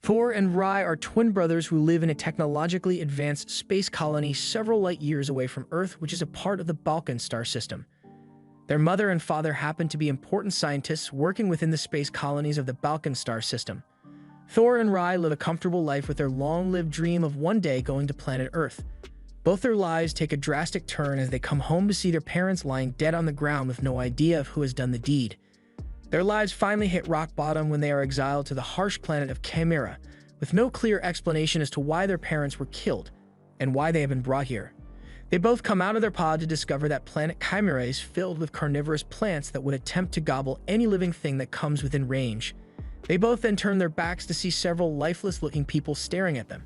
Thor and Rai are twin brothers who live in a technologically advanced space colony several light years away from Earth, which is a part of the Balkan star system. Their mother and father happen to be important scientists working within the space colonies of the Balkan star system. Thor and Rai live a comfortable life with their long-lived dream of one day going to planet Earth. Both their lives take a drastic turn as they come home to see their parents lying dead on the ground with no idea of who has done the deed. Their lives finally hit rock bottom when they are exiled to the harsh planet of Chimera, with no clear explanation as to why their parents were killed and why they have been brought here. They both come out of their pod to discover that planet Chimera is filled with carnivorous plants that would attempt to gobble any living thing that comes within range. They both then turn their backs to see several lifeless-looking people staring at them.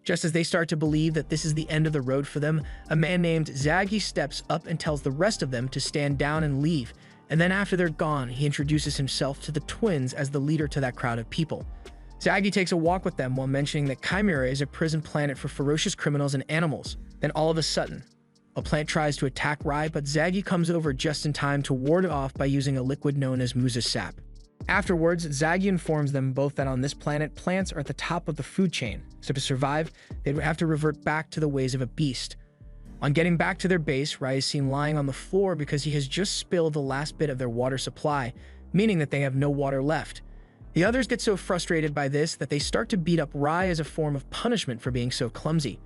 Just as they start to believe that this is the end of the road for them, a man named Zaggi steps up and tells the rest of them to stand down and leave. And then after they're gone, he introduces himself to the twins as the leader to that crowd of people. Zaggi takes a walk with them while mentioning that Chimera is a prison planet for ferocious criminals and animals. Then all of a sudden, a plant tries to attack Rai, but Zaggi comes over just in time to ward it off by using a liquid known as Musa sap. Afterwards, Zaggi informs them both that on this planet, plants are at the top of the food chain, so to survive, they would have to revert back to the ways of a beast. On getting back to their base, Rai is seen lying on the floor because he has just spilled the last bit of their water supply, meaning that they have no water left. The others get so frustrated by this that they start to beat up Rai as a form of punishment for being so clumsy.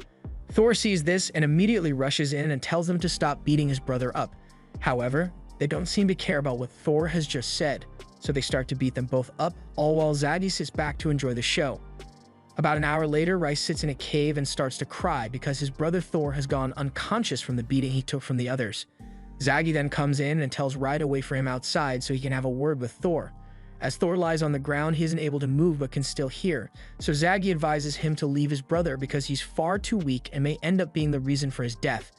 Thor sees this and immediately rushes in and tells them to stop beating his brother up. However, they don't seem to care about what Thor has just said, so they start to beat them both up, all while Zaggi sits back to enjoy the show. About an hour later, Rai sits in a cave and starts to cry because his brother Thor has gone unconscious from the beating he took from the others. Zaggi then comes in and tells Rai to wait for him outside so he can have a word with Thor. As Thor lies on the ground, he isn't able to move but can still hear, so Zaggi advises him to leave his brother because he's far too weak and may end up being the reason for his death.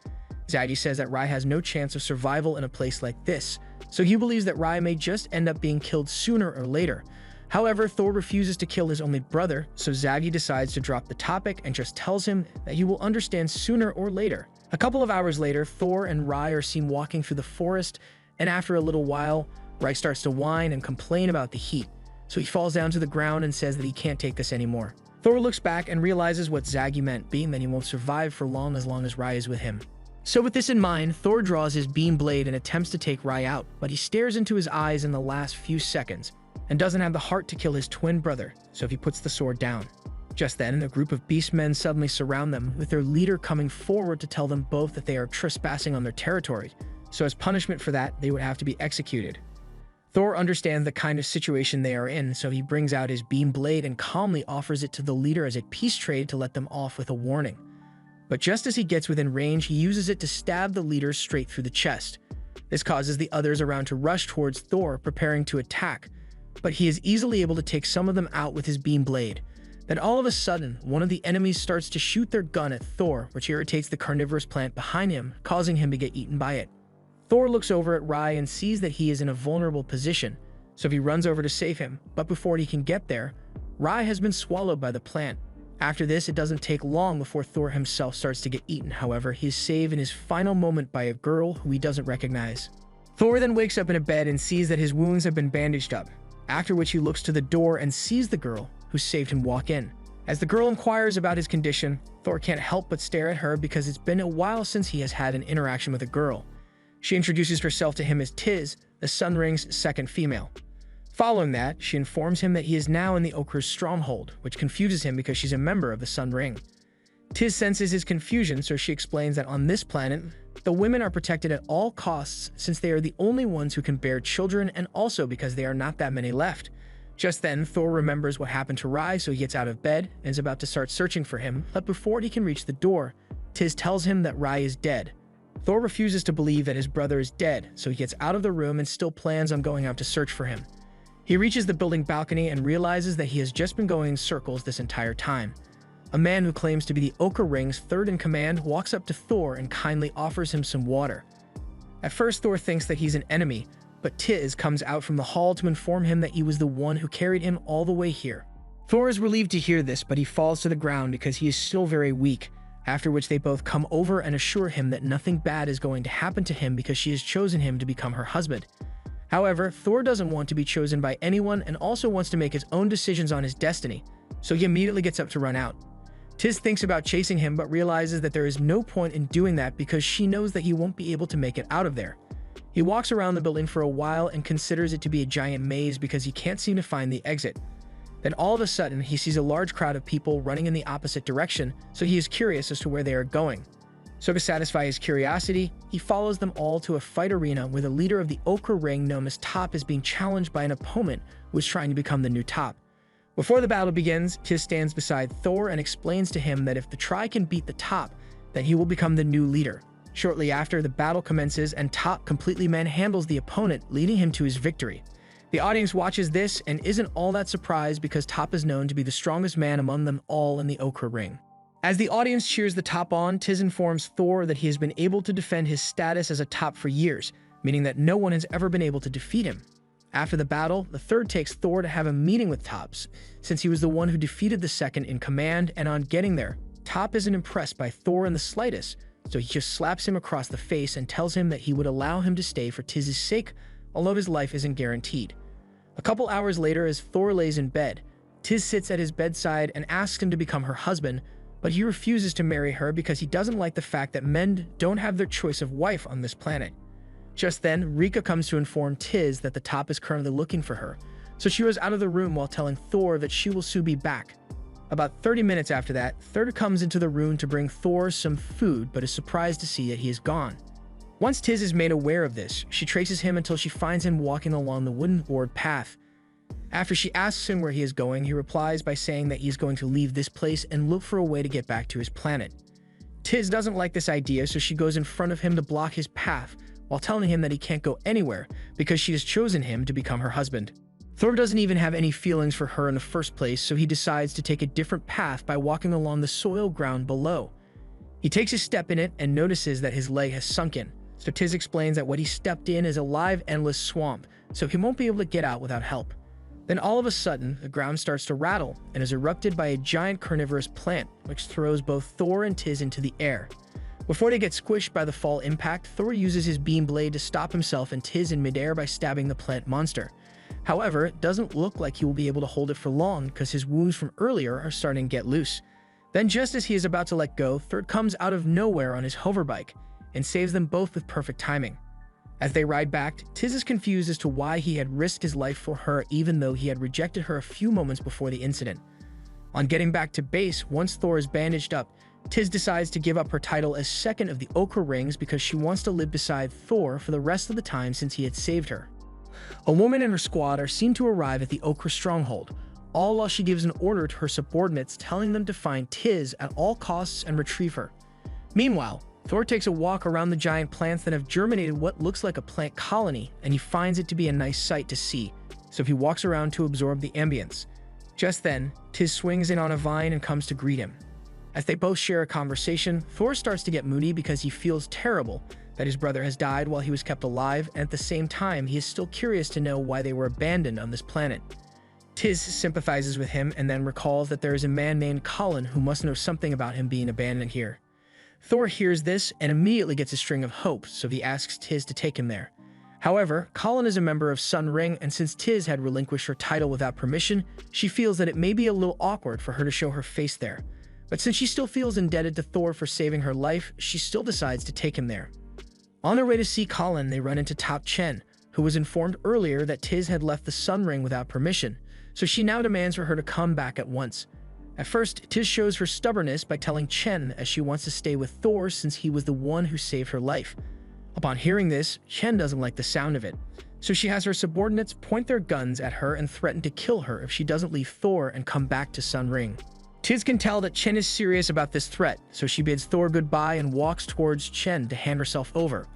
Zaggi says that Rai has no chance of survival in a place like this, so he believes that Rai may just end up being killed sooner or later. However, Thor refuses to kill his only brother, so Zaggi decides to drop the topic and just tells him that he will understand sooner or later. A couple of hours later, Thor and Rai are seen walking through the forest, and after a little while, Rai starts to whine and complain about the heat, so he falls down to the ground and says that he can't take this anymore. Thor looks back and realizes what Zaggi meant, being that he won't survive for long as Rai is with him. So with this in mind, Thor draws his beam blade and attempts to take Rai out, but he stares into his eyes in the last few seconds, and doesn't have the heart to kill his twin brother, so he puts the sword down. Just then, a group of beastmen suddenly surround them, with their leader coming forward to tell them both that they are trespassing on their territory, so as punishment for that, they would have to be executed. Thor understands the kind of situation they are in, so he brings out his beam blade and calmly offers it to the leader as a peace trade to let them off with a warning. But just as he gets within range, he uses it to stab the leader straight through the chest. This causes the others around to rush towards Thor, preparing to attack, but he is easily able to take some of them out with his beam blade. Then all of a sudden, one of the enemies starts to shoot their gun at Thor, which irritates the carnivorous plant behind him, causing him to get eaten by it. Thor looks over at Rai and sees that he is in a vulnerable position, so he runs over to save him, but before he can get there, Rai has been swallowed by the plant. After this, it doesn't take long before Thor himself starts to get eaten. However, he is saved in his final moment by a girl who he doesn't recognize. Thor then wakes up in a bed and sees that his wounds have been bandaged up, after which he looks to the door and sees the girl who saved him walk in. As the girl inquires about his condition, Thor can't help but stare at her because it's been a while since he has had an interaction with a girl. She introduces herself to him as Tiz, the Sun Ring's second female. Following that, she informs him that he is now in the Ochre's stronghold, which confuses him because she's a member of the Sun Ring. Tiz senses his confusion, so she explains that on this planet, the women are protected at all costs since they are the only ones who can bear children and also because there are not that many left. Just then, Thor remembers what happened to Rai, so he gets out of bed and is about to start searching for him, but before he can reach the door, Tiz tells him that Rai is dead. Thor refuses to believe that his brother is dead, so he gets out of the room and still plans on going out to search for him. He reaches the building balcony and realizes that he has just been going in circles this entire time. A man who claims to be the Ochre Ring's third in command walks up to Thor and kindly offers him some water. At first, Thor thinks that he's an enemy, but Tiz comes out from the hall to inform him that he was the one who carried him all the way here. Thor is relieved to hear this, but he falls to the ground because he is still very weak, after which they both come over and assure him that nothing bad is going to happen to him because she has chosen him to become her husband. However, Thor doesn't want to be chosen by anyone and also wants to make his own decisions on his destiny, so he immediately gets up to run out. Tiz thinks about chasing him but realizes that there is no point in doing that because she knows that he won't be able to make it out of there. He walks around the building for a while and considers it to be a giant maze because he can't seem to find the exit. Then all of a sudden, he sees a large crowd of people running in the opposite direction, so he is curious as to where they are going. So to satisfy his curiosity, he follows them all to a fight arena where the leader of the Ochre Ring, known as Top, is being challenged by an opponent who is trying to become the new Top. Before the battle begins, Tiz stands beside Thor and explains to him that if the Tri can beat the Top, then he will become the new leader. Shortly after, the battle commences and Top completely manhandles the opponent, leading him to his victory. The audience watches this and isn't all that surprised because Top is known to be the strongest man among them all in the Ochre Ring. As the audience cheers the Top on, Tiz informs Thor that he has been able to defend his status as a Top for years, meaning that no one has ever been able to defeat him. After the battle, the third takes Thor to have a meeting with Tops, since he was the one who defeated the second in command, and on getting there, Top isn't impressed by Thor in the slightest, so he just slaps him across the face and tells him that he would allow him to stay for Tiz's sake, although his life isn't guaranteed. A couple hours later, as Thor lays in bed, Tiz sits at his bedside and asks him to become her husband, but he refuses to marry her because he doesn't like the fact that men don't have their choice of wife on this planet. Just then, Rika comes to inform Tiz that the Top is currently looking for her, so she was out of the room while telling Thor that she will soon be back. About 30 minutes after that, Thor comes into the room to bring Thor some food but is surprised to see that he is gone. Once Tiz is made aware of this, she traces him until she finds him walking along the wooden board path. After she asks him where he is going, he replies by saying that he is going to leave this place and look for a way to get back to his planet. Tiz doesn't like this idea, so she goes in front of him to block his path, while telling him that he can't go anywhere because she has chosen him to become her husband. Thor doesn't even have any feelings for her in the first place, so he decides to take a different path by walking along the soil ground below. He takes a step in it and notices that his leg has sunk in, so Tiz explains that what he stepped in is a live, endless swamp, so he won't be able to get out without help. Then all of a sudden, the ground starts to rattle and is erupted by a giant carnivorous plant, which throws both Thor and Tiz into the air. Before they get squished by the fall impact, Thor uses his beam blade to stop himself and Tiz in midair by stabbing the plant monster. However, it doesn't look like he will be able to hold it for long because his wounds from earlier are starting to get loose. Then just as he is about to let go, Thor comes out of nowhere on his hoverbike and saves them both with perfect timing. As they ride back, Tiz is confused as to why he had risked his life for her even though he had rejected her a few moments before the incident. On getting back to base, once Thor is bandaged up, Tiz decides to give up her title as second of the Ochre Rings because she wants to live beside Thor for the rest of the time since he had saved her. A woman and her squad are seen to arrive at the Ochre stronghold, all while she gives an order to her subordinates telling them to find Tiz at all costs and retrieve her. Meanwhile, Thor takes a walk around the giant plants that have germinated what looks like a plant colony, and he finds it to be a nice sight to see, so he walks around to absorb the ambience. Just then, Tiz swings in on a vine and comes to greet him. As they both share a conversation, Thor starts to get moody because he feels terrible that his brother has died while he was kept alive, and at the same time, he is still curious to know why they were abandoned on this planet. Tiz sympathizes with him and then recalls that there is a man named Colin who must know something about him being abandoned here. Thor hears this and immediately gets a string of hope, so he asks Tiz to take him there. However, Colin is a member of Sun Ring, and since Tiz had relinquished her title without permission, she feels that it may be a little awkward for her to show her face there. But since she still feels indebted to Thor for saving her life, she still decides to take him there. On their way to see Colin, they run into Top Chen, who was informed earlier that Tiz had left the Sun Ring without permission, so she now demands for her to come back at once. At first, Tiz shows her stubbornness by telling Chen as she wants to stay with Thor since he was the one who saved her life. Upon hearing this, Chen doesn't like the sound of it, so she has her subordinates point their guns at her and threaten to kill her if she doesn't leave Thor and come back to Sun Ring. Tiz can tell that Chen is serious about this threat, so she bids Thor goodbye and walks towards Chen to hand herself over.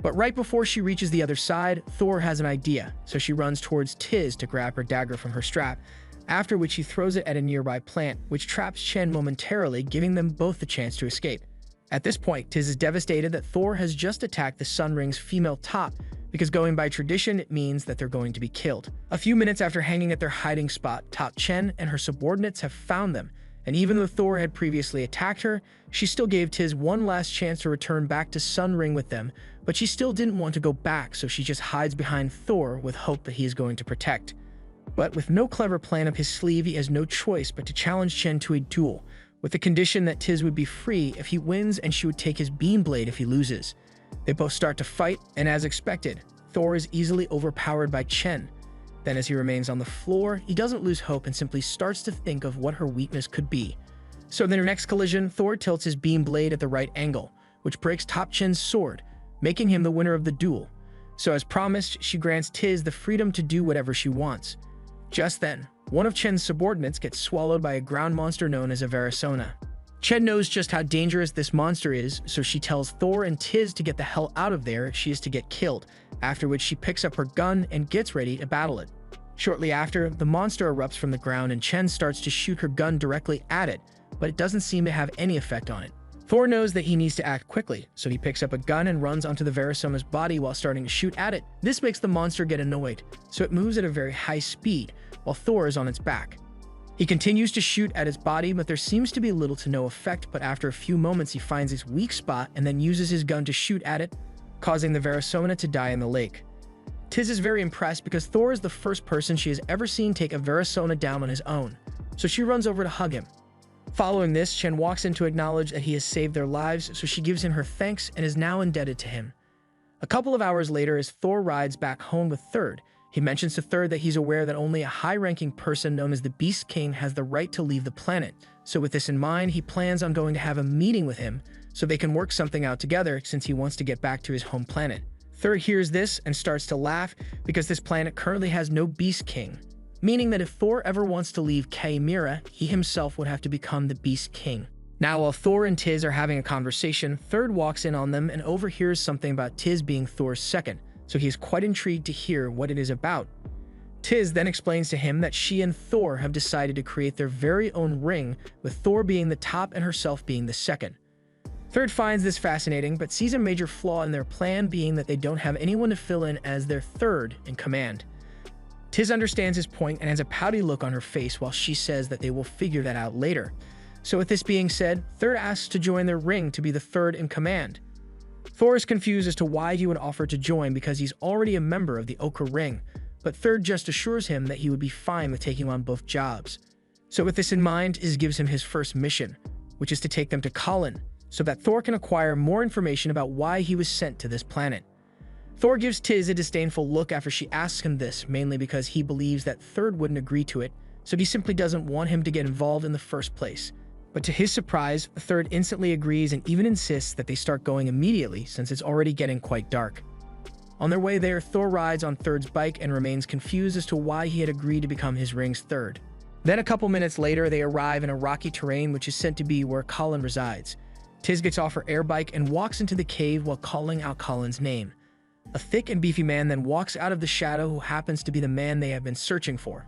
But right before she reaches the other side, Thor has an idea, so she runs towards Tiz to grab her dagger from her strap, after which he throws it at a nearby plant, which traps Chen momentarily, giving them both the chance to escape. At this point, Tiz is devastated that Thor has just attacked the Sun Ring's female Top, because going by tradition, it means that they're going to be killed. A few minutes after hanging at their hiding spot, Top Chen and her subordinates have found them, and even though Thor had previously attacked her, she still gave Tiz one last chance to return back to Sun Ring with them, but she still didn't want to go back, so she just hides behind Thor with hope that he is going to protect. But with no clever plan up his sleeve, he has no choice but to challenge Chen to a duel, with the condition that Tiz would be free if he wins and she would take his beam blade if he loses. They both start to fight, and as expected, Thor is easily overpowered by Chen. Then as he remains on the floor, he doesn't lose hope and simply starts to think of what her weakness could be. So in their next collision, Thor tilts his beam blade at the right angle, which breaks Top Chen's sword, making him the winner of the duel. So as promised, she grants Tiz the freedom to do whatever she wants. Just then, one of Chen's subordinates gets swallowed by a ground monster known as a Verisona. Chen knows just how dangerous this monster is, so she tells Thor and Tiz to get the hell out of there if she is to get killed, after which she picks up her gun and gets ready to battle it. Shortly after, the monster erupts from the ground and Chen starts to shoot her gun directly at it, but it doesn't seem to have any effect on it. Thor knows that he needs to act quickly, so he picks up a gun and runs onto the Verisona's body while starting to shoot at it. This makes the monster get annoyed, so it moves at a very high speed, while Thor is on its back. He continues to shoot at its body, but there seems to be little to no effect, but after a few moments he finds its weak spot and then uses his gun to shoot at it, causing the Verisona to die in the lake. Tiz is very impressed because Thor is the first person she has ever seen take a Verisona down on his own, so she runs over to hug him. Following this, Chen walks in to acknowledge that he has saved their lives, so she gives him her thanks and is now indebted to him. A couple of hours later, as Thor rides back home with Third, he mentions to Third that he's aware that only a high-ranking person known as the Beast King has the right to leave the planet. So with this in mind, he plans on going to have a meeting with him so they can work something out together since he wants to get back to his home planet. Third hears this and starts to laugh because this planet currently has no Beast King, meaning that if Thor ever wants to leave Chimera, he himself would have to become the Beast King. Now, while Thor and Tiz are having a conversation, Third walks in on them and overhears something about Tiz being Thor's second, so he is quite intrigued to hear what it is about. Tiz then explains to him that she and Thor have decided to create their very own ring, with Thor being the top and herself being the second. Third finds this fascinating, but sees a major flaw in their plan, being that they don't have anyone to fill in as their third in command. Tiz understands his point and has a pouty look on her face while she says that they will figure that out later. So with this being said, Third asks to join their ring to be the third in command. Thor is confused as to why he would offer to join because he's already a member of the Ochre Ring, but Third just assures him that he would be fine with taking on both jobs. So with this in mind, Tiz gives him his first mission, which is to take them to Colin, so that Thor can acquire more information about why he was sent to this planet. Thor gives Tiz a disdainful look after she asks him this, mainly because he believes that Third wouldn't agree to it, so he simply doesn't want him to get involved in the first place. But to his surprise, Third instantly agrees and even insists that they start going immediately since it's already getting quite dark. On their way there, Thor rides on Third's bike and remains confused as to why he had agreed to become his ring's third. Then a couple minutes later, they arrive in a rocky terrain which is said to be where Colin resides. Tiz gets off her air bike and walks into the cave while calling out Colin's name. A thick and beefy man then walks out of the shadow who happens to be the man they have been searching for.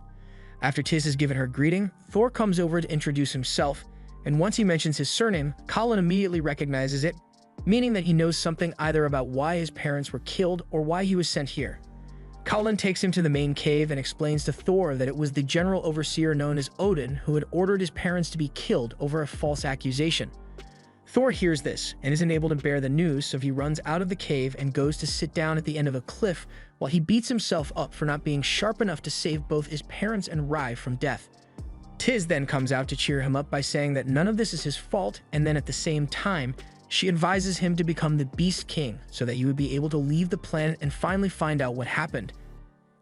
After Tiz has given her greeting, Thor comes over to introduce himself, and once he mentions his surname, Colin immediately recognizes it, meaning that he knows something either about why his parents were killed or why he was sent here. Colin takes him to the main cave and explains to Thor that it was the general overseer known as Odin who had ordered his parents to be killed over a false accusation. Thor hears this and isn't able to bear the news, so he runs out of the cave and goes to sit down at the end of a cliff while he beats himself up for not being sharp enough to save both his parents and Rai from death. Tiz then comes out to cheer him up by saying that none of this is his fault, and then at the same time, she advises him to become the Beast King so that he would be able to leave the planet and finally find out what happened.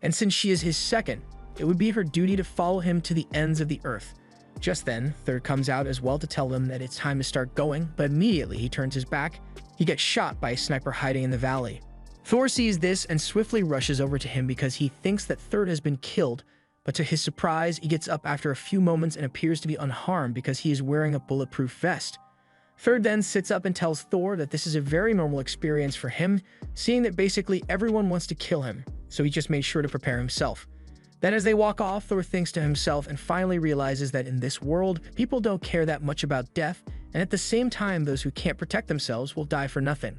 And since she is his second, it would be her duty to follow him to the ends of the earth. Just then, Third comes out as well to tell them that it's time to start going, but immediately he turns his back. He gets shot by a sniper hiding in the valley. Thor sees this and swiftly rushes over to him because he thinks that Third has been killed, but to his surprise, he gets up after a few moments and appears to be unharmed because he is wearing a bulletproof vest. Third then sits up and tells Thor that this is a very normal experience for him, seeing that basically everyone wants to kill him, so he just made sure to prepare himself. Then as they walk off, Thor thinks to himself and finally realizes that in this world, people don't care that much about death, and at the same time, those who can't protect themselves will die for nothing.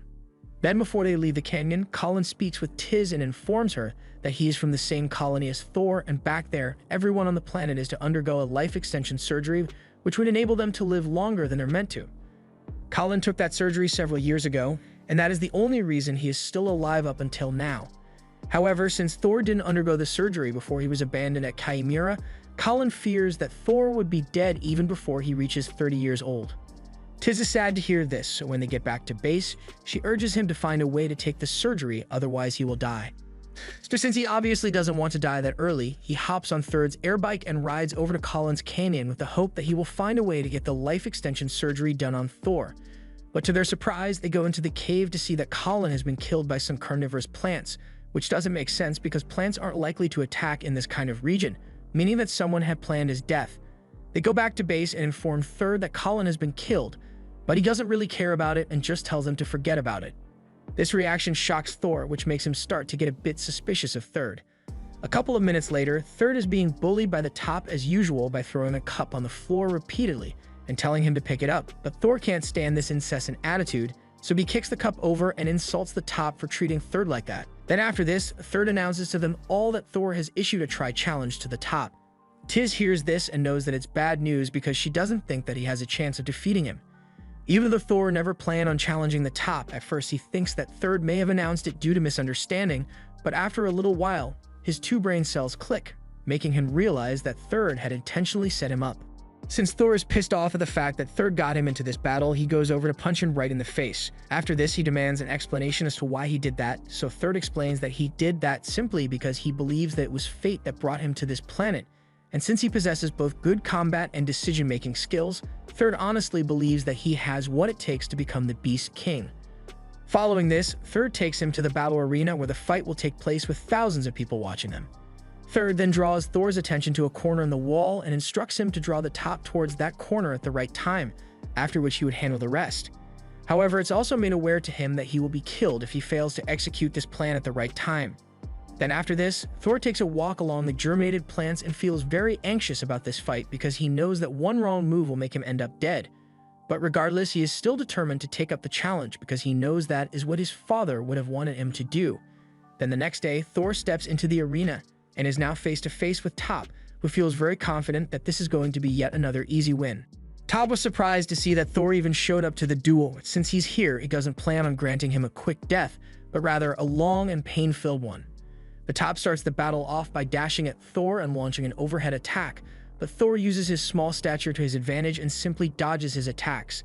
Then before they leave the canyon, Colin speaks with Tiz and informs her that he is from the same colony as Thor, and back there, everyone on the planet is to undergo a life extension surgery which would enable them to live longer than they're meant to. Colin took that surgery several years ago, and that is the only reason he is still alive up until now. However, since Thor didn't undergo the surgery before he was abandoned at Chimera, Colin fears that Thor would be dead even before he reaches 30 years old. Tiz is sad to hear this, so when they get back to base, she urges him to find a way to take the surgery, otherwise he will die. So since he obviously doesn't want to die that early, he hops on Third's airbike and rides over to Colin's canyon with the hope that he will find a way to get the life extension surgery done on Thor. But to their surprise, they go into the cave to see that Colin has been killed by some carnivorous plants, which doesn't make sense because plants aren't likely to attack in this kind of region, meaning that someone had planned his death. They go back to base and inform Third that Colin has been killed, but he doesn't really care about it and just tells them to forget about it. This reaction shocks Thor, which makes him start to get a bit suspicious of Third. A couple of minutes later, Third is being bullied by the Top as usual by throwing a cup on the floor repeatedly and telling him to pick it up, but Thor can't stand this incessant attitude, so he kicks the cup over and insults the Top for treating Third like that. Then after this, Third announces to them all that Thor has issued a try-challenge to the Top. Tiz hears this and knows that it's bad news because she doesn't think that he has a chance of defeating him. Even though Thor never planned on challenging the Top, at first he thinks that Third may have announced it due to misunderstanding, but after a little while, his two brain cells click, making him realize that Third had intentionally set him up. Since Thor is pissed off at the fact that Third got him into this battle, he goes over to punch him right in the face. After this, he demands an explanation as to why he did that, so Third explains that he did that simply because he believes that it was fate that brought him to this planet. And since he possesses both good combat and decision-making skills, Third honestly believes that he has what it takes to become the Beast King. Following this, Third takes him to the battle arena where the fight will take place with thousands of people watching them. Third then draws Thor's attention to a corner in the wall and instructs him to draw the Top towards that corner at the right time, after which he would handle the rest. However, it's also made aware to him that he will be killed if he fails to execute this plan at the right time. Then after this, Thor takes a walk along the germinated plants and feels very anxious about this fight because he knows that one wrong move will make him end up dead. But regardless, he is still determined to take up the challenge because he knows that is what his father would have wanted him to do. Then the next day, Thor steps into the arena and is now face to face with Top, who feels very confident that this is going to be yet another easy win. Top was surprised to see that Thor even showed up to the duel. Since he's here, he doesn't plan on granting him a quick death, but rather a long and pain-filled one. The Top starts the battle off by dashing at Thor and launching an overhead attack, but Thor uses his small stature to his advantage and simply dodges his attacks.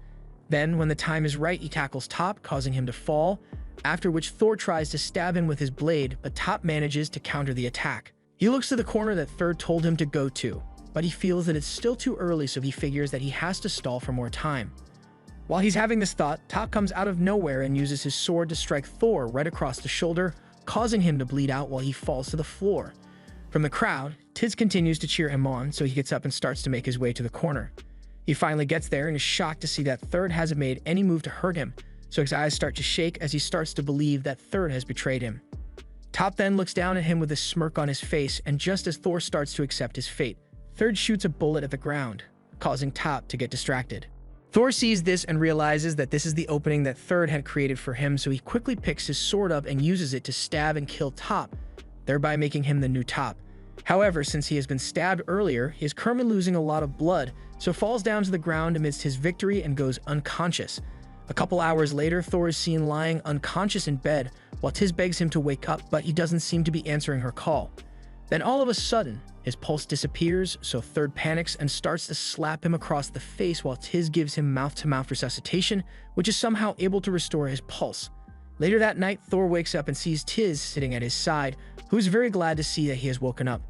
Then, when the time is right, he tackles Top, causing him to fall, after which Thor tries to stab him with his blade, but Top manages to counter the attack. He looks to the corner that Third told him to go to, but he feels that it's still too early, so he figures that he has to stall for more time. While he's having this thought, Top comes out of nowhere and uses his sword to strike Thor right across the shoulder, causing him to bleed out while he falls to the floor. From the crowd, Tiz continues to cheer him on, so he gets up and starts to make his way to the corner. He finally gets there and is shocked to see that Third hasn't made any move to hurt him, so his eyes start to shake as he starts to believe that Third has betrayed him. Top then looks down at him with a smirk on his face, and just as Thor starts to accept his fate, Third shoots a bullet at the ground, causing Top to get distracted. Thor sees this and realizes that this is the opening that Third had created for him, so he quickly picks his sword up and uses it to stab and kill Top, thereby making him the new Top. However, since he has been stabbed earlier, he is currently losing a lot of blood, so falls down to the ground amidst his victory and goes unconscious. A couple hours later, Thor is seen lying unconscious in bed, while Tiz begs him to wake up, but he doesn't seem to be answering her call. Then all of a sudden, his pulse disappears, so Third panics and starts to slap him across the face while Tiz gives him mouth-to-mouth resuscitation, which is somehow able to restore his pulse. Later that night, Thor wakes up and sees Tiz sitting at his side, who is very glad to see that he has woken up.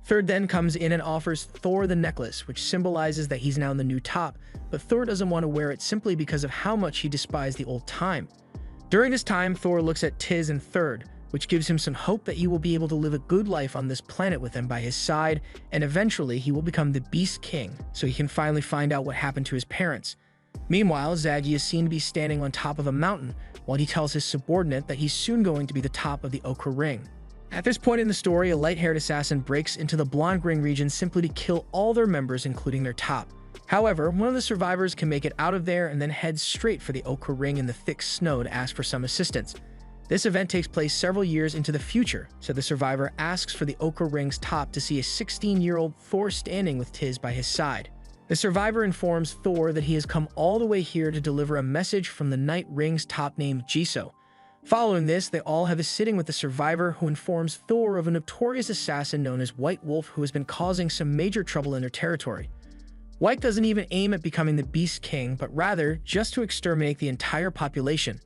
Third then comes in and offers Thor the necklace, which symbolizes that he's now the new Top, but Thor doesn't want to wear it simply because of how much he despised the old time. During this time, Thor looks at Tiz and Third, which gives him some hope that he will be able to live a good life on this planet with him by his side, and eventually he will become the Beast King, so he can finally find out what happened to his parents. Meanwhile, Zaggi is seen to be standing on top of a mountain, while he tells his subordinate that he's soon going to be the top of the Ochre Ring. At this point in the story, a light-haired assassin breaks into the Blonde Ring region simply to kill all their members, including their Top. However, one of the survivors can make it out of there and then heads straight for the Ochre Ring in the thick snow to ask for some assistance. This event takes place several years into the future, so the survivor asks for the Ochre Ring's Top to see a 16-year-old Thor standing with Tiz by his side. The survivor informs Thor that he has come all the way here to deliver a message from the Night Ring's Top named Jiso, Following this, they all have a sitting with the survivor who informs Thor of a notorious assassin known as White Wolf who has been causing some major trouble in their territory. White doesn't even aim at becoming the Beast King, but rather just to exterminate the entire population.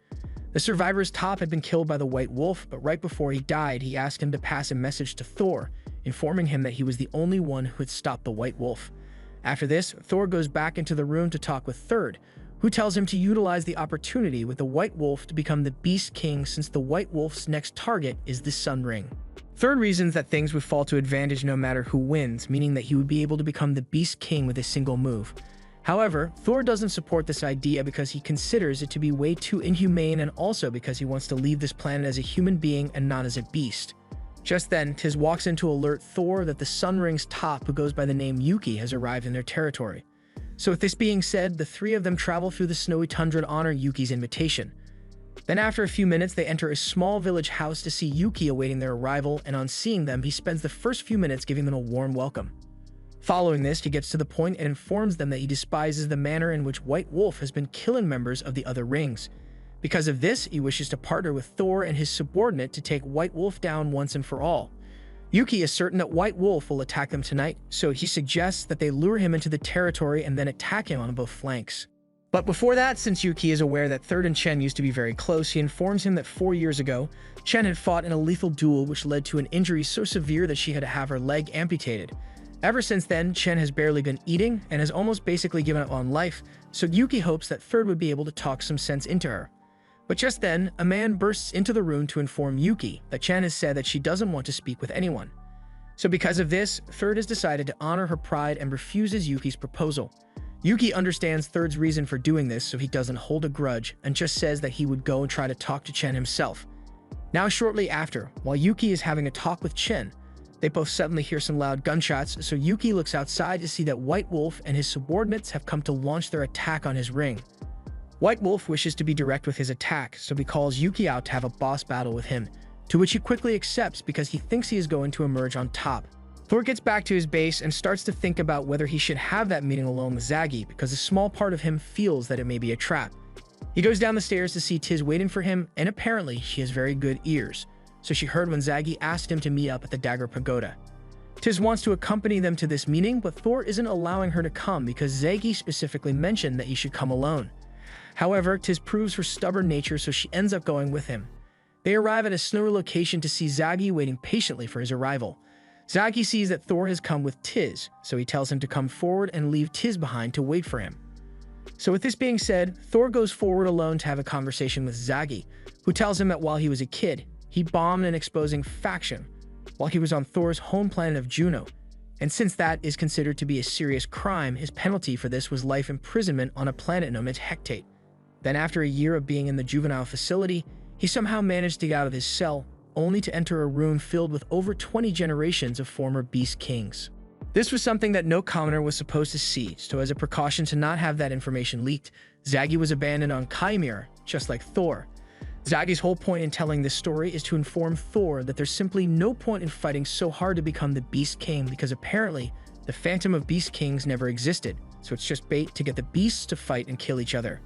The survivor's top had been killed by the White Wolf, but right before he died, he asked him to pass a message to Thor, informing him that he was the only one who had stopped the White Wolf. After this, Thor goes back into the room to talk with Third, who tells him to utilize the opportunity with the White Wolf to become the Beast King since the White Wolf's next target is the Sun Ring. Third reasons that things would fall to advantage no matter who wins, meaning that he would be able to become the Beast King with a single move. However, Thor doesn't support this idea because he considers it to be way too inhumane and also because he wants to leave this planet as a human being and not as a beast. Just then, Tiz walks in to alert Thor that the Sun Ring's top, who goes by the name Yuki, has arrived in their territory. So with this being said, the three of them travel through the snowy tundra to honor Yuki's invitation. Then after a few minutes, they enter a small village house to see Yuki awaiting their arrival, and on seeing them, he spends the first few minutes giving them a warm welcome. Following this, he gets to the point and informs them that he despises the manner in which White Wolf has been killing members of the other rings. Because of this, he wishes to partner with Thor and his subordinate to take White Wolf down once and for all. Yuki is certain that White Wolf will attack them tonight, so he suggests that they lure him into the territory and then attack him on both flanks. But before that, since Yuki is aware that Third and Chen used to be very close, he informs him that 4 years ago, Chen had fought in a lethal duel which led to an injury so severe that she had to have her leg amputated. Ever since then, Chen has barely been eating and has almost basically given up on life, so Yuki hopes that Third would be able to talk some sense into her. But just then, a man bursts into the room to inform Yuki that Chen has said that she doesn't want to speak with anyone. So because of this, Third has decided to honor her pride and refuses Yuki's proposal. Yuki understands Third's reason for doing this, so he doesn't hold a grudge and just says that he would go and try to talk to Chen himself. Now shortly after, while Yuki is having a talk with Chen, they both suddenly hear some loud gunshots, so Yuki looks outside to see that White Wolf and his subordinates have come to launch their attack on his ring. White Wolf wishes to be direct with his attack, so he calls Yuki out to have a boss battle with him, to which he quickly accepts because he thinks he is going to emerge on top. Thor gets back to his base and starts to think about whether he should have that meeting alone with Zaggi because a small part of him feels that it may be a trap. He goes down the stairs to see Tiz waiting for him, and apparently she has very good ears, so she heard when Zaggi asked him to meet up at the Dagger Pagoda. Tiz wants to accompany them to this meeting, but Thor isn't allowing her to come because Zaggi specifically mentioned that he should come alone. However, Tiz proves her stubborn nature, so she ends up going with him. They arrive at a snowy location to see Zaggi waiting patiently for his arrival. Zaggi sees that Thor has come with Tiz, so he tells him to come forward and leave Tiz behind to wait for him. So with this being said, Thor goes forward alone to have a conversation with Zaggi, who tells him that while he was a kid, he bombed an exposing faction while he was on Thor's home planet of Juno, and since that is considered to be a serious crime, his penalty for this was life imprisonment on a planet known as Hectate. Then after a year of being in the juvenile facility, he somehow managed to get out of his cell, only to enter a room filled with over 20 generations of former Beast Kings. This was something that no commoner was supposed to see, so as a precaution to not have that information leaked, Zaggi was abandoned on Chimera, just like Thor. Zaggi's whole point in telling this story is to inform Thor that there's simply no point in fighting so hard to become the Beast King because apparently the Phantom of Beast Kings never existed, so it's just bait to get the beasts to fight and kill each other.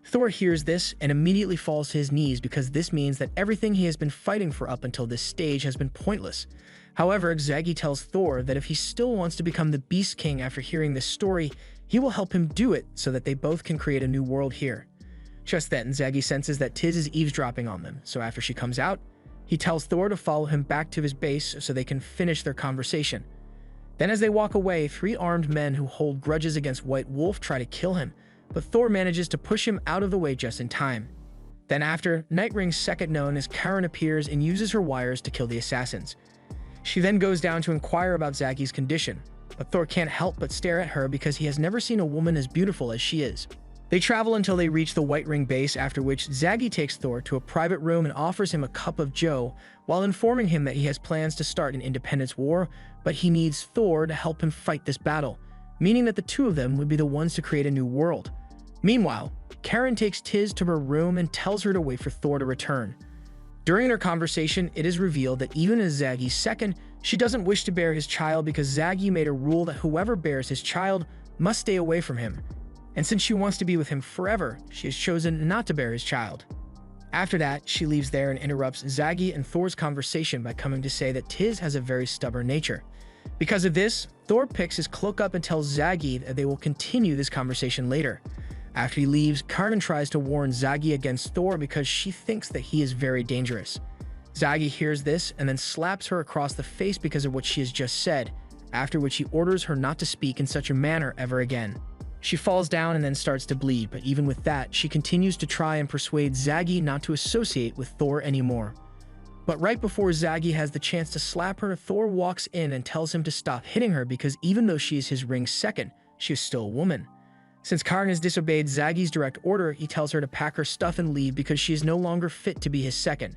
Thor hears this and immediately falls to his knees because this means that everything he has been fighting for up until this stage has been pointless. However, Zaggi tells Thor that if he still wants to become the Beast King after hearing this story, he will help him do it so that they both can create a new world here. Just then, Zaggi senses that Tiz is eavesdropping on them, so after she comes out, he tells Thor to follow him back to his base so they can finish their conversation. Then as they walk away, 3 armed men who hold grudges against White Wolf try to kill him, but Thor manages to push him out of the way just in time. Then after, Nightwing's second known as Karen appears and uses her wires to kill the assassins. She then goes down to inquire about Zaggi's condition, but Thor can't help but stare at her because he has never seen a woman as beautiful as she is. They travel until they reach the White Ring base, after which Zaggi takes Thor to a private room and offers him a cup of joe, while informing him that he has plans to start an independence war, but he needs Thor to help him fight this battle, meaning that the two of them would be the ones to create a new world. Meanwhile, Karen takes Tiz to her room and tells her to wait for Thor to return. During their conversation, it is revealed that even as Zaggi's second, she doesn't wish to bear his child because Zaggi made a rule that whoever bears his child must stay away from him. And since she wants to be with him forever, she has chosen not to bear his child. After that, she leaves there and interrupts Zaggi and Thor's conversation by coming to say that Tiz has a very stubborn nature. Because of this, Thor picks his cloak up and tells Zaggi that they will continue this conversation later. After he leaves, Karin tries to warn Zaggi against Thor because she thinks that he is very dangerous. Zaggi hears this and then slaps her across the face because of what she has just said, after which he orders her not to speak in such a manner ever again. She falls down and then starts to bleed, but even with that, she continues to try and persuade Zaggi not to associate with Thor anymore. But right before Zaggi has the chance to slap her, Thor walks in and tells him to stop hitting her because even though she is his ring's second, she is still a woman. Since Karin has disobeyed Zaggi's direct order, he tells her to pack her stuff and leave because she is no longer fit to be his second.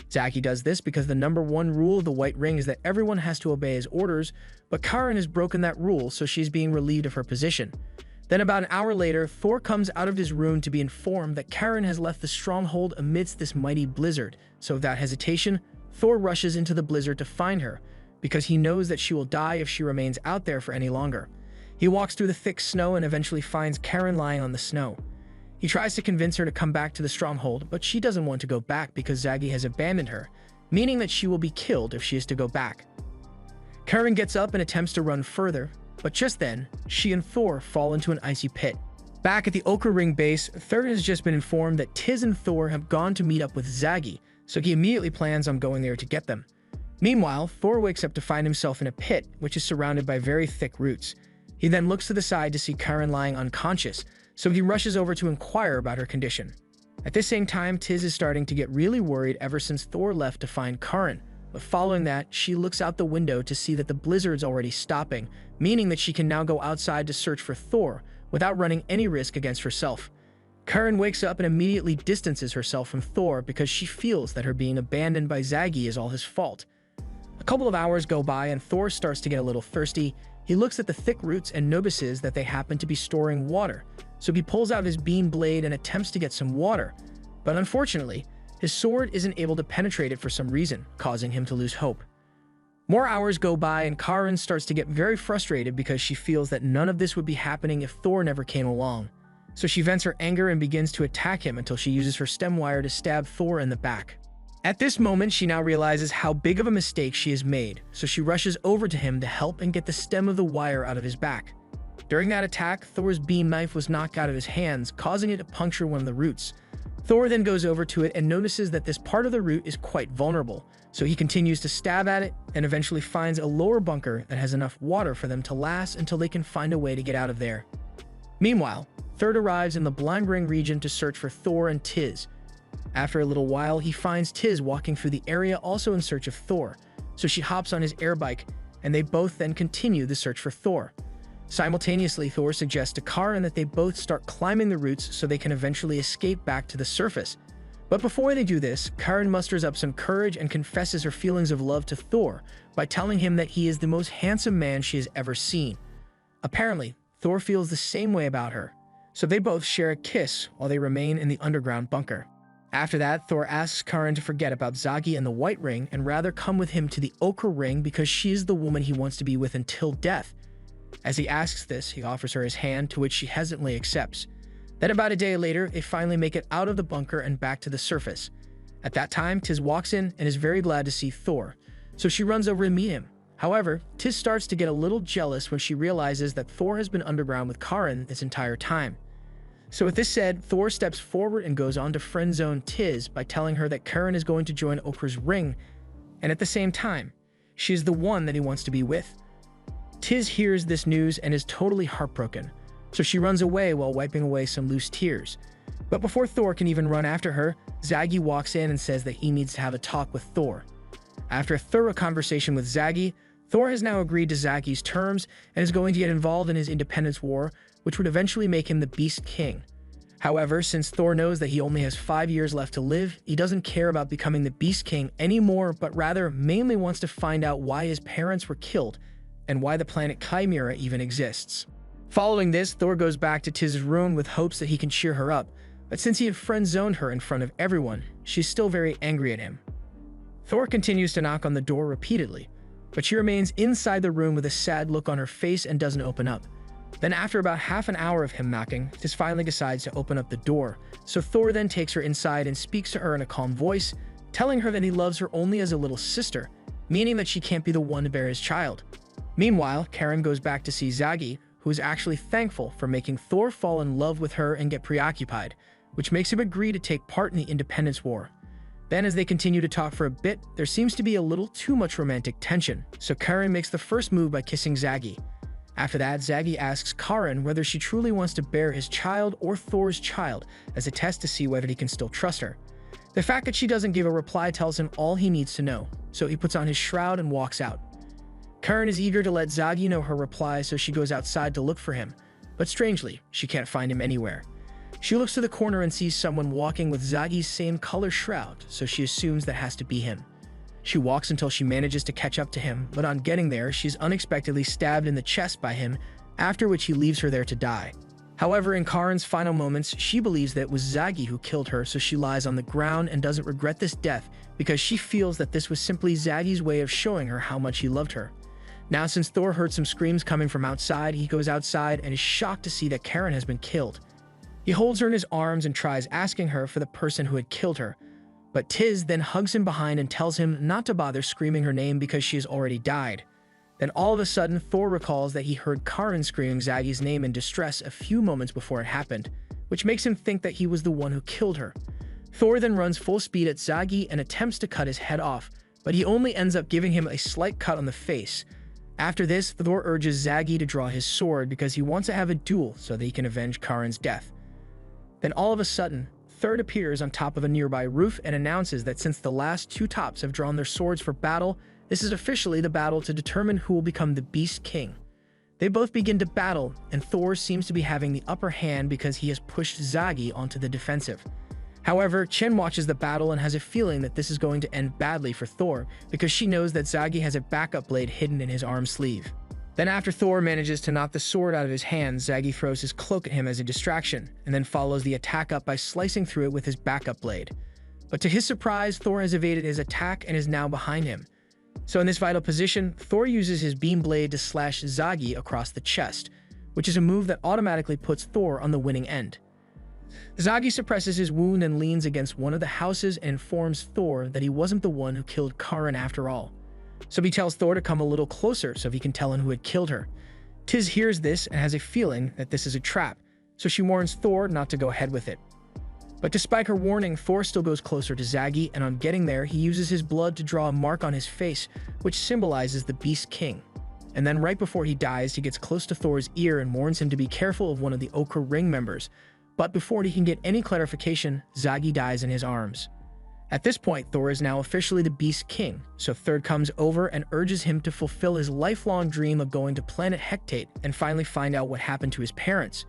Zaggi does this because the #1 rule of the White Ring is that everyone has to obey his orders, but Karin has broken that rule, so she's being relieved of her position. Then about an hour later, Thor comes out of his room to be informed that Karin has left the stronghold amidst this mighty blizzard, so without hesitation, Thor rushes into the blizzard to find her, because he knows that she will die if she remains out there for any longer. He walks through the thick snow and eventually finds Karin lying on the snow. He tries to convince her to come back to the stronghold, but she doesn't want to go back because Zaggi has abandoned her, meaning that she will be killed if she is to go back. Karin gets up and attempts to run further, but just then, she and Thor fall into an icy pit. Back at the Ochre Ring base, Thor has just been informed that Tiz and Thor have gone to meet up with Zaggi, so he immediately plans on going there to get them. Meanwhile, Thor wakes up to find himself in a pit, which is surrounded by very thick roots. He then looks to the side to see Karin lying unconscious, so he rushes over to inquire about her condition. At the same time, Tiz is starting to get really worried ever since Thor left to find Karin, but following that, she looks out the window to see that the blizzard's already stopping, meaning that she can now go outside to search for Thor without running any risk against herself. Karin wakes up and immediately distances herself from Thor because she feels that her being abandoned by Zaggi is all his fault. A couple of hours go by and Thor starts to get a little thirsty. He looks at the thick roots and notices that they happen to be storing water, so he pulls out his beam blade and attempts to get some water, but unfortunately, his sword isn't able to penetrate it for some reason, causing him to lose hope. More hours go by and Karin starts to get very frustrated because she feels that none of this would be happening if Thor never came along. So she vents her anger and begins to attack him until she uses her stem wire to stab Thor in the back. At this moment, she now realizes how big of a mistake she has made, so she rushes over to him to help and get the stem of the wire out of his back. During that attack, Thor's beam knife was knocked out of his hands, causing it to puncture one of the roots. Thor then goes over to it and notices that this part of the root is quite vulnerable, so he continues to stab at it and eventually finds a lower bunker that has enough water for them to last until they can find a way to get out of there. Meanwhile, Thor arrives in the Blind Ring region to search for Thor and Tiz. After a little while, he finds Tiz walking through the area also in search of Thor, so she hops on his air bike, and they both then continue the search for Thor. Simultaneously, Thor suggests to Karin that they both start climbing the roots so they can eventually escape back to the surface. But before they do this, Karin musters up some courage and confesses her feelings of love to Thor by telling him that he is the most handsome man she has ever seen. Apparently, Thor feels the same way about her, so they both share a kiss while they remain in the underground bunker. After that, Thor asks Karin to forget about Zaggi and the White Ring and rather come with him to the Ochre Ring because she is the woman he wants to be with until death. As he asks this, he offers her his hand, to which she hesitantly accepts. Then about a day later, they finally make it out of the bunker and back to the surface. At that time, Tiz walks in and is very glad to see Thor, so she runs over to meet him. However, Tiz starts to get a little jealous when she realizes that Thor has been underground with Karin this entire time. So with this said, Thor steps forward and goes on to friend-zone Tiz by telling her that Karin is going to join Ochre's Ring, and at the same time, she is the one that he wants to be with. Tiz hears this news and is totally heartbroken, so she runs away while wiping away some loose tears. But before Thor can even run after her, Zaggi walks in and says that he needs to have a talk with Thor. After a thorough conversation with Zaggi, Thor has now agreed to Zaggi's terms and is going to get involved in his independence war, which would eventually make him the Beast King. However, since Thor knows that he only has 5 years left to live, he doesn't care about becoming the Beast King anymore, but rather mainly wants to find out why his parents were killed and why the planet Chimera even exists. Following this, Thor goes back to Tiz's room with hopes that he can cheer her up, but since he had friend-zoned her in front of everyone, she's still very angry at him. Thor continues to knock on the door repeatedly, but she remains inside the room with a sad look on her face and doesn't open up. Then after about half an hour of him knocking, Tis finally decides to open up the door, so Thor then takes her inside and speaks to her in a calm voice, telling her that he loves her only as a little sister, meaning that she can't be the one to bear his child. Meanwhile, Karen goes back to see Zaggi, who is actually thankful for making Thor fall in love with her and get preoccupied, which makes him agree to take part in the Independence War. Then as they continue to talk for a bit, there seems to be a little too much romantic tension, so Karen makes the first move by kissing Zaggi. After that, Zaggi asks Karen whether she truly wants to bear his child or Thor's child as a test to see whether he can still trust her. The fact that she doesn't give a reply tells him all he needs to know, so he puts on his shroud and walks out. Karen is eager to let Zaggi know her reply, so she goes outside to look for him, but strangely, she can't find him anywhere. She looks to the corner and sees someone walking with Zaggi's same color shroud, so she assumes that has to be him. She walks until she manages to catch up to him, but on getting there, she's unexpectedly stabbed in the chest by him, after which he leaves her there to die. However, in Karen's final moments, she believes that it was Zaggi who killed her, so she lies on the ground and doesn't regret this death because she feels that this was simply Zaggi's way of showing her how much he loved her. Now, since Thor heard some screams coming from outside, he goes outside and is shocked to see that Karen has been killed. He holds her in his arms and tries asking her for the person who had killed her, but Tis then hugs him behind and tells him not to bother screaming her name because she has already died. Then all of a sudden, Thor recalls that he heard Karen screaming Zaggi's name in distress a few moments before it happened, which makes him think that he was the one who killed her. Thor then runs full speed at Zaggi and attempts to cut his head off, but he only ends up giving him a slight cut on the face. After this, Thor urges Zaggi to draw his sword because he wants to have a duel so that he can avenge Karen's death. Then all of a sudden, Thor appears on top of a nearby roof and announces that since the last two tops have drawn their swords for battle, this is officially the battle to determine who will become the Beast King. They both begin to battle, and Thor seems to be having the upper hand because he has pushed Zaggi onto the defensive. However, Chen watches the battle and has a feeling that this is going to end badly for Thor because she knows that Zaggi has a backup blade hidden in his arm sleeve. Then after Thor manages to knock the sword out of his hand, Zaggi throws his cloak at him as a distraction, and then follows the attack up by slicing through it with his backup blade. But to his surprise, Thor has evaded his attack and is now behind him. So in this vital position, Thor uses his beam blade to slash Zaggi across the chest, which is a move that automatically puts Thor on the winning end. Zaggi suppresses his wound and leans against one of the houses and informs Thor that he wasn't the one who killed Karen after all. So he tells Thor to come a little closer so he can tell him who had killed her. Tis hears this and has a feeling that this is a trap, so she warns Thor not to go ahead with it. But despite her warning, Thor still goes closer to Zaggi, and on getting there, he uses his blood to draw a mark on his face, which symbolizes the Beast King. And then right before he dies, he gets close to Thor's ear and warns him to be careful of one of the Ochre Ring members. But before he can get any clarification, Zaggi dies in his arms. At this point, Thor is now officially the Beast King, so Thor comes over and urges him to fulfill his lifelong dream of going to planet Hecate and finally find out what happened to his parents.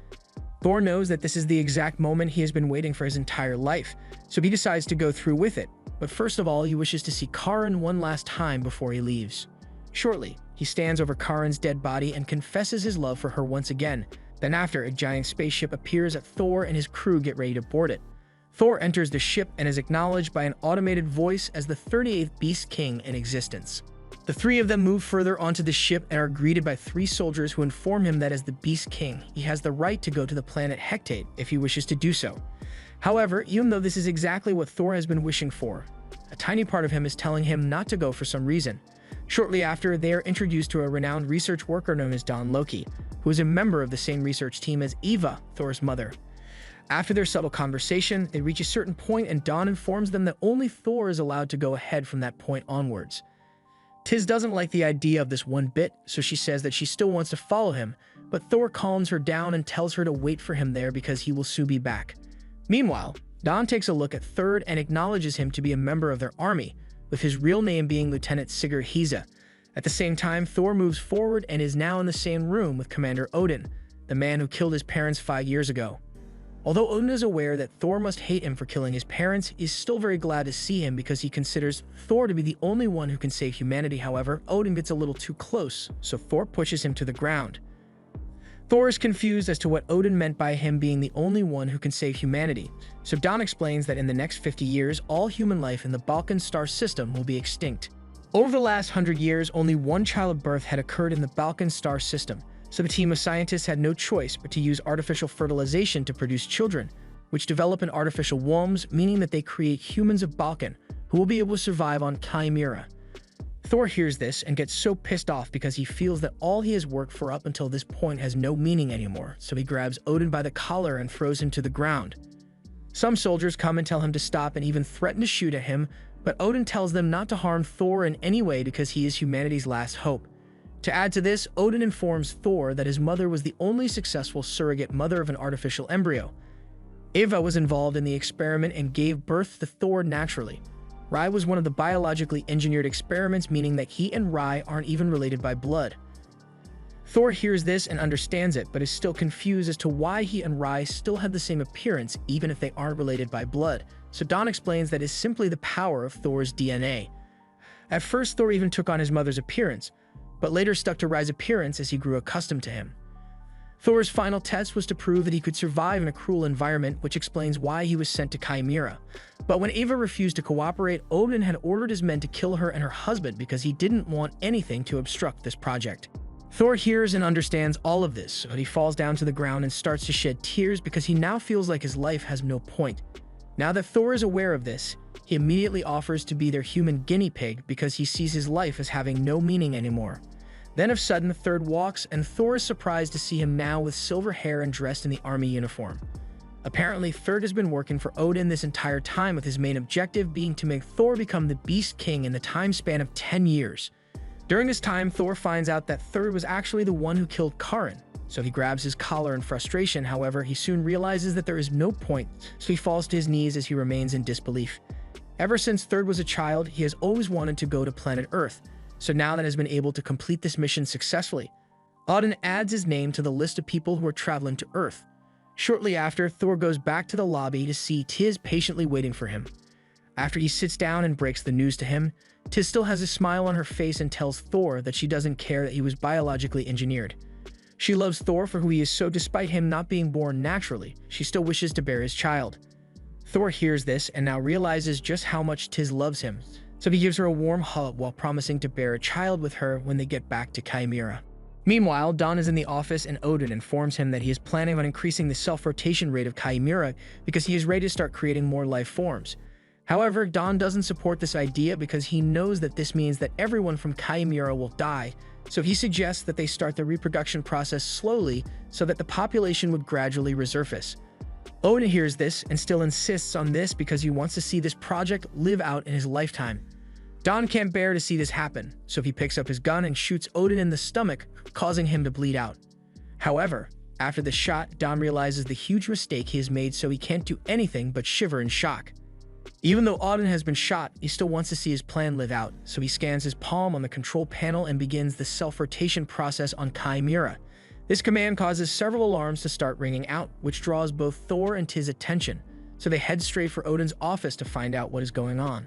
Thor knows that this is the exact moment he has been waiting for his entire life, so he decides to go through with it. But first of all, he wishes to see Karen one last time before he leaves. Shortly, he stands over Karen's dead body and confesses his love for her once again. Then after, a giant spaceship appears as Thor and his crew get ready to board it. Thor enters the ship and is acknowledged by an automated voice as the 38th Beast King in existence. The three of them move further onto the ship and are greeted by three soldiers who inform him that as the Beast King, he has the right to go to the planet Hecate if he wishes to do so. However, even though this is exactly what Thor has been wishing for, a tiny part of him is telling him not to go for some reason. Shortly after, they are introduced to a renowned research worker known as Don Loki, who is a member of the same research team as Eva, Thor's mother. After their subtle conversation, they reach a certain point and Don informs them that only Thor is allowed to go ahead from that point onwards. Tis doesn't like the idea of this one bit, so she says that she still wants to follow him, but Thor calms her down and tells her to wait for him there because he will soon be back. Meanwhile, Don takes a look at Thor and acknowledges him to be a member of their army, with his real name being Lieutenant Sigurd Hisa. At the same time, Thor moves forward and is now in the same room with Commander Odin, the man who killed his parents 5 years ago. Although Odin is aware that Thor must hate him for killing his parents, he is still very glad to see him because he considers Thor to be the only one who can save humanity. However, Odin gets a little too close, so Thor pushes him to the ground. Thor is confused as to what Odin meant by him being the only one who can save humanity, so Don explains that in the next 50 years, all human life in the Balkan star system will be extinct. Over the last 100 years, only one childbirth had occurred in the Balkan star system, So the team of scientists had no choice but to use artificial fertilization to produce children, which develop in artificial wombs, meaning that they create humans of Balkan who will be able to survive on Chimera. Thor hears this and gets so pissed off because he feels that all he has worked for up until this point has no meaning anymore, so he grabs Odin by the collar and throws him to the ground. Some soldiers come and tell him to stop and even threaten to shoot at him, but Odin tells them not to harm Thor in any way because he is humanity's last hope. To add to this, Odin informs Thor that his mother was the only successful surrogate mother of an artificial embryo. Eva was involved in the experiment and gave birth to Thor naturally. Rai was one of the biologically engineered experiments, meaning that he and Rai aren't even related by blood. Thor hears this and understands it, but is still confused as to why he and Rai still have the same appearance even if they aren't related by blood. So Don explains that it's simply the power of Thor's DNA. At first, Thor even took on his mother's appearance, but later stuck to Rai's appearance as he grew accustomed to him. Thor's final test was to prove that he could survive in a cruel environment, which explains why he was sent to Chimera. But when Eva refused to cooperate, Odin had ordered his men to kill her and her husband because he didn't want anything to obstruct this project. Thor hears and understands all of this, but he falls down to the ground and starts to shed tears because he now feels like his life has no point. Now that Thor is aware of this, he immediately offers to be their human guinea pig because he sees his life as having no meaning anymore. Then of a sudden, Thor walks, and Thor is surprised to see him now with silver hair and dressed in the army uniform. Apparently, Thor has been working for Odin this entire time, with his main objective being to make Thor become the Beast King in the time span of 10 years. During this time, Thor finds out that Thor was actually the one who killed Karin, so he grabs his collar in frustration. However, he soon realizes that there is no point, so he falls to his knees as he remains in disbelief. Ever since Thor was a child, he has always wanted to go to planet Earth. So now that he has been able to complete this mission successfully, Odin adds his name to the list of people who are traveling to Earth. Shortly after, Thor goes back to the lobby to see Tiz patiently waiting for him. After he sits down and breaks the news to him, Tiz still has a smile on her face and tells Thor that she doesn't care that he was biologically engineered. She loves Thor for who he is, so despite him not being born naturally, she still wishes to bear his child. Thor hears this and now realizes just how much Tiz loves him, so he gives her a warm hug while promising to bear a child with her when they get back to Chimera. Meanwhile, Don is in the office and Odin informs him that he is planning on increasing the self-rotation rate of Chimera because he is ready to start creating more life forms. However, Don doesn't support this idea because he knows that this means that everyone from Chimera will die, so he suggests that they start the reproduction process slowly so that the population would gradually resurface. Odin hears this and still insists on this because he wants to see this project live out in his lifetime. Don can't bear to see this happen, so he picks up his gun and shoots Odin in the stomach, causing him to bleed out. However, after the shot, Don realizes the huge mistake he has made, so he can't do anything but shiver in shock. Even though Odin has been shot, he still wants to see his plan live out, so he scans his palm on the control panel and begins the self-rotation process on Chimera. This command causes several alarms to start ringing out, which draws both Thor and Tiz's attention, so they head straight for Odin's office to find out what is going on.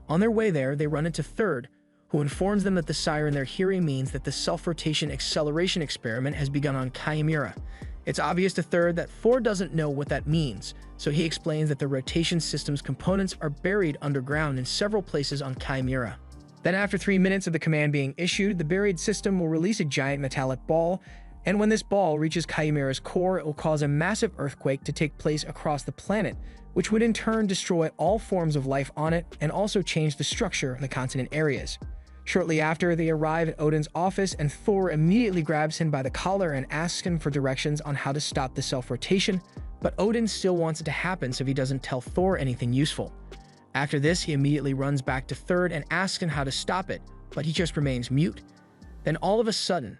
On their way there, they run into Third, who informs them that the siren they're hearing means that the self-rotation acceleration experiment has begun on Chimera. It's obvious to Third that Thor doesn't know what that means, so he explains that the rotation system's components are buried underground in several places on Chimera. Then after 3 minutes of the command being issued, the buried system will release a giant metallic ball, and when this ball reaches Chimera's core, it will cause a massive earthquake to take place across the planet, which would in turn destroy all forms of life on it and also change the structure of the continent areas. Shortly after, they arrive at Odin's office, and Thor immediately grabs him by the collar and asks him for directions on how to stop the self-rotation, but Odin still wants it to happen, so he doesn't tell Thor anything useful. After this, he immediately runs back to Third and asks him how to stop it, but he just remains mute. Then all of a sudden,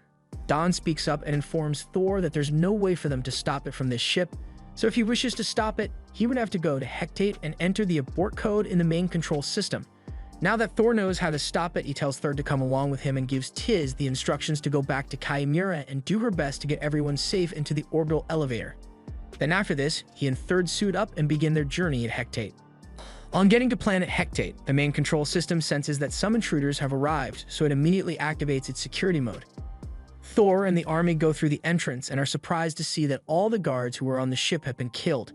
Don speaks up and informs Thor that there's no way for them to stop it from this ship, so if he wishes to stop it, he would have to go to Hectate and enter the abort code in the main control system. Now that Thor knows how to stop it, he tells Third to come along with him and gives Tiz the instructions to go back to Chimera and do her best to get everyone safe into the orbital elevator. Then after this, he and Third suit up and begin their journey at Hectate. On getting to planet Hectate, the main control system senses that some intruders have arrived, so it immediately activates its security mode. Thor and the army go through the entrance and are surprised to see that all the guards who were on the ship have been killed.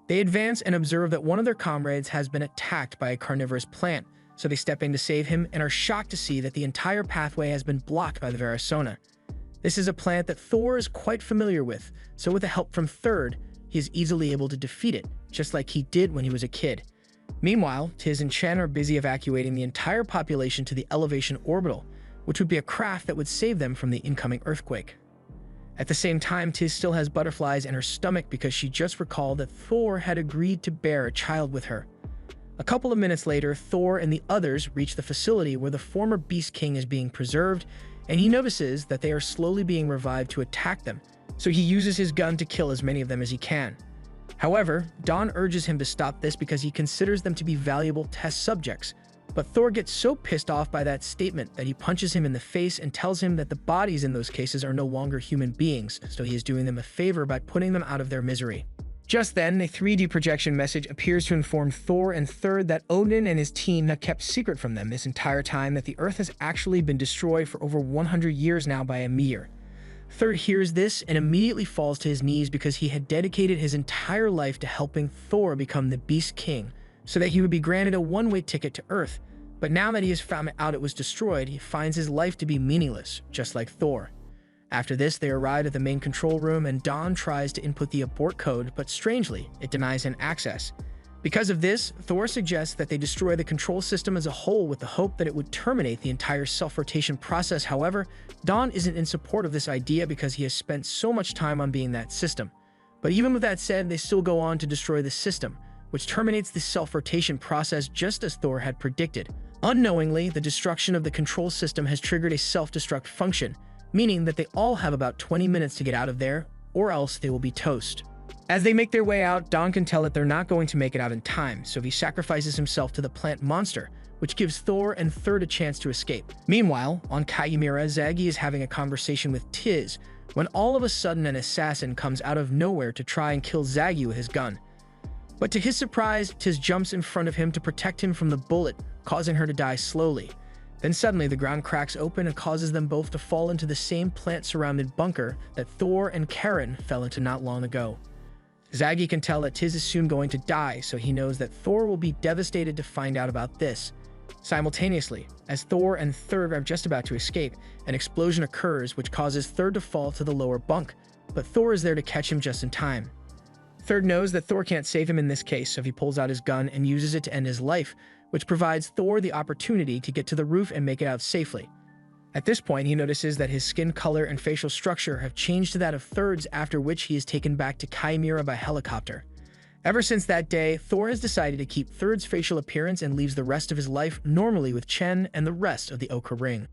They advance and observe that one of their comrades has been attacked by a carnivorous plant, so they step in to save him and are shocked to see that the entire pathway has been blocked by the Verasona. This is a plant that Thor is quite familiar with, so with the help from Third, he is easily able to defeat it, just like he did when he was a kid. Meanwhile, Tiz and Chen are busy evacuating the entire population to the Elevation Orbital, which would be a craft that would save them from the incoming earthquake. At the same time, Tiz still has butterflies in her stomach because she just recalled that Thor had agreed to bear a child with her. A couple of minutes later, Thor and the others reach the facility where the former Beast King is being preserved, and he notices that they are slowly being revived to attack them, so he uses his gun to kill as many of them as he can. However, Don urges him to stop this because he considers them to be valuable test subjects, but Thor gets so pissed off by that statement that he punches him in the face and tells him that the bodies in those cases are no longer human beings, so he is doing them a favor by putting them out of their misery. Just then, a 3D projection message appears to inform Thor and Third that Odin and his team have kept secret from them this entire time that the Earth has actually been destroyed for over 100 years now by a meteor. Third hears this and immediately falls to his knees because he had dedicated his entire life to helping Thor become the Beast King, so that he would be granted a one-way ticket to Earth. But now that he has found out it was destroyed, he finds his life to be meaningless, just like Thor. After this, they arrive at the main control room and Don tries to input the abort code, but strangely, it denies him access. Because of this, Thor suggests that they destroy the control system as a whole with the hope that it would terminate the entire self-rotation process. However, Don isn't in support of this idea because he has spent so much time on being that system. But even with that said, they still go on to destroy the system, which terminates the self-rotation process just as Thor had predicted. Unknowingly, the destruction of the control system has triggered a self-destruct function, meaning that they all have about 20 minutes to get out of there, or else they will be toast. As they make their way out, Don can tell that they're not going to make it out in time, so he sacrifices himself to the plant monster, which gives Thor and Third a chance to escape. Meanwhile, on Chimera, Zaggi is having a conversation with Tiz, when all of a sudden an assassin comes out of nowhere to try and kill Zaggi with his gun. But to his surprise, Tiz jumps in front of him to protect him from the bullet, causing her to die slowly. Then suddenly the ground cracks open and causes them both to fall into the same plant-surrounded bunker that Thor and Karen fell into not long ago. Zaggi can tell that Tiz is soon going to die, so he knows that Thor will be devastated to find out about this. Simultaneously, as Thor and Third are just about to escape, an explosion occurs which causes Third to fall to the lower bunk, but Thor is there to catch him just in time. Third knows that Thor can't save him in this case, so he pulls out his gun and uses it to end his life, which provides Thor the opportunity to get to the roof and make it out safely. At this point, he notices that his skin color and facial structure have changed to that of Third's, after which he is taken back to Chimera by helicopter. Ever since that day, Thor has decided to keep Third's facial appearance and leaves the rest of his life normally with Chen and the rest of the Ochre Ring.